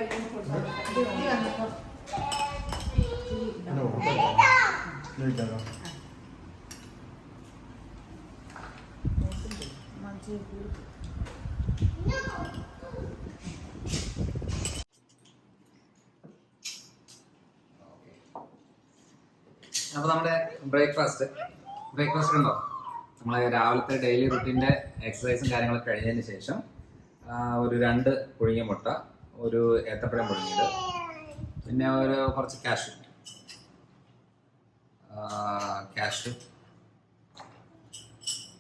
അപ്പോൾ നമ്മുടെ ബ്രേക്ക്ഫാസ്റ്റ് ഉണ്ടോ? നമ്മൾ രാവിലത്തെ ഡെയിലി റുട്ടീൻ്റെ എക്സസൈസും കാര്യങ്ങളൊക്കെ കഴിഞ്ഞതിന് ശേഷം ഒരു 2 പുഴുങ്ങിയ മുട്ട, ഒരു ഏത്തപ്പഴം പുഴുങ്ങിയത്, പിന്നെ കുറച്ച് കാഷ്യൂ.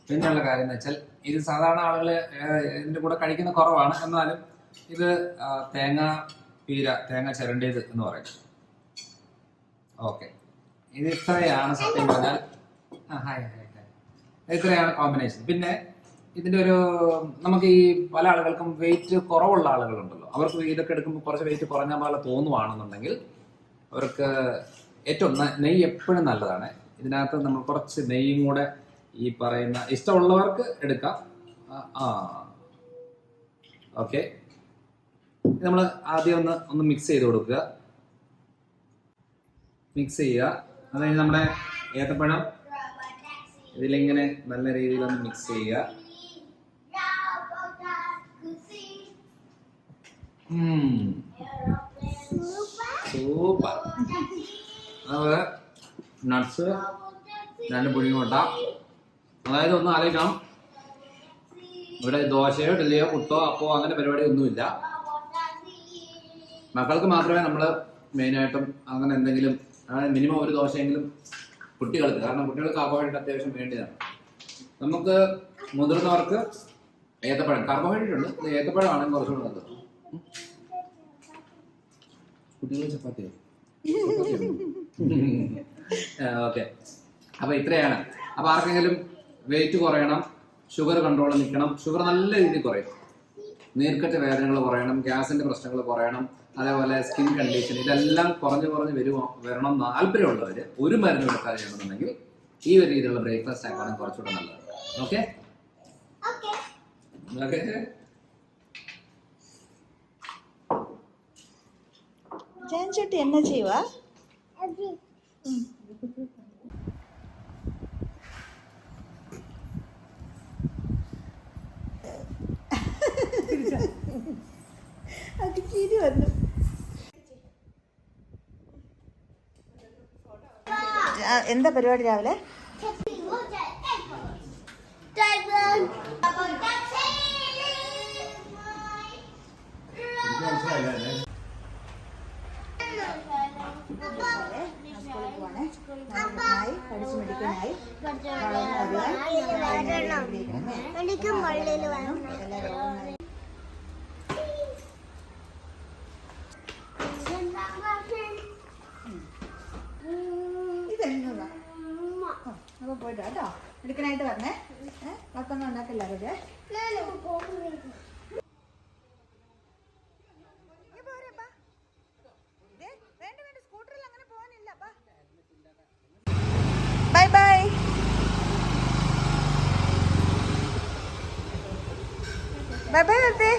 പിന്നെയുള്ള കാര്യം എന്ന് വെച്ചാൽ ഇത് സാധാരണ ആളുകൾ ഇതിൻ്റെ കൂടെ കഴിക്കുന്ന കുറവാണ്, എന്നാലും ഇത് തേങ്ങ ചിരണ്ടിയത് എന്ന് പറയും. ഓക്കെ, ഇത് ഇത്രയാണ് സത്യം പറഞ്ഞാൽ. ഇത്രയാണ് കോമ്പിനേഷൻ. പിന്നെ ഇതിൻ്റെ നമുക്ക് ഈ പല ആളുകൾക്കും വെയിറ്റ് കുറവുള്ള ആളുകളുണ്ടല്ലോ, അവർക്ക് ഇതൊക്കെ എടുക്കുമ്പോൾ കുറച്ച് വെയിറ്റ് കുറഞ്ഞ പോലെ തോന്നുവാണെന്നുണ്ടെങ്കിൽ അവർക്ക് ഏറ്റവും നെയ്യ് എപ്പോഴും നല്ലതാണ്. ഇതിനകത്ത് നമ്മൾ കുറച്ച് നെയ്യും കൂടെ ഈ പറയുന്ന ഇഷ്ടമുള്ളവർക്ക് എടുക്കാം. ഓക്കെ, നമ്മൾ ആദ്യം ഒന്ന് മിക്സ് ചെയ്ത് കൊടുക്കുക. മിക്സ് ചെയ്യുക. അത് കഴിഞ്ഞ് നമ്മുടെ ഏത്തപ്പഴം ഇതിലിങ്ങനെ നല്ല രീതിയിൽ ഒന്ന് മിക്സ് ചെയ്യുക. സൂപ്പർ. അതുപോലെ നട്ട്സ്, 2 പുഴുങ്ങി മുട്ട. അതായത് ഒന്ന് ആലോചിക്കണം, ഇവിടെ ദോശയോ ഇഡ്ഡലിയോ പുട്ടോ അപ്പോ അങ്ങനെ പരിപാടി ഒന്നുമില്ല. മക്കൾക്ക് മാത്രമേ നമ്മൾ മെയിനായിട്ടും അങ്ങനെ എന്തെങ്കിലും, മിനിമം ഒരു ദോശയെങ്കിലും കുട്ടികൾക്ക്, കാരണം കുട്ടികൾക്ക് കാർബോഹൈഡ്രേറ്റ് അത്യാവശ്യം വേണ്ടിയതാണ്. നമുക്ക് മുതിർന്നവർക്ക് ഏത്തപ്പഴം, കാർബോഹൈഡ്രേറ്റ് ഉണ്ട്, ഏത്തപ്പഴമാണെങ്കിൽ കുറച്ചുകൂടെ നല്ലത്. കുട്ടികൾ ചപ്പാത്തിയോ? ഓക്കെ, അപ്പൊ ഇത്രയാണ്. അപ്പൊ ആർക്കെങ്കിലും വെയിറ്റ് കുറയണം, ഷുഗർ കൺട്രോൾ നിൽക്കണം, ഷുഗർ നല്ല രീതിയിൽ കുറയും, നീർക്കെട്ട് വേദനകൾ കുറയണം, ഗ്യാസിന്റെ പ്രശ്നങ്ങൾ കുറയണം, അതേപോലെ സ്കിൻ കണ്ടീഷൻ, ഇതെല്ലാം കുറഞ്ഞ് വരണം എന്ന് താല്പര്യമുള്ളവര് ഒരു മരുന്ന് എടുക്കാതെ ചെയ്യണമെന്നുണ്ടെങ്കിൽ ഈ ഒരു രീതിയിലുള്ള ബ്രേക്ക്ഫാസ്റ്റ് ആക്കാനും കുറച്ചുകൂടെ നല്ലത്. ഓക്കെ, ചേച്ചി എന്നാ ചെയ്യുവാ? അത് ചിരി വന്നു. എന്താ പരിപാടി രാവിലെ? പഠിച്ചു മെഡിക്കനായി ഇതെന്നതാ. അപ്പൊ പോയിട്ടോ കേട്ടോ, എടുക്കനായിട്ട് പറഞ്ഞേ. പത്തൊന്നും ഉണ്ടാക്കില്ല. Bye bye. Bye bye.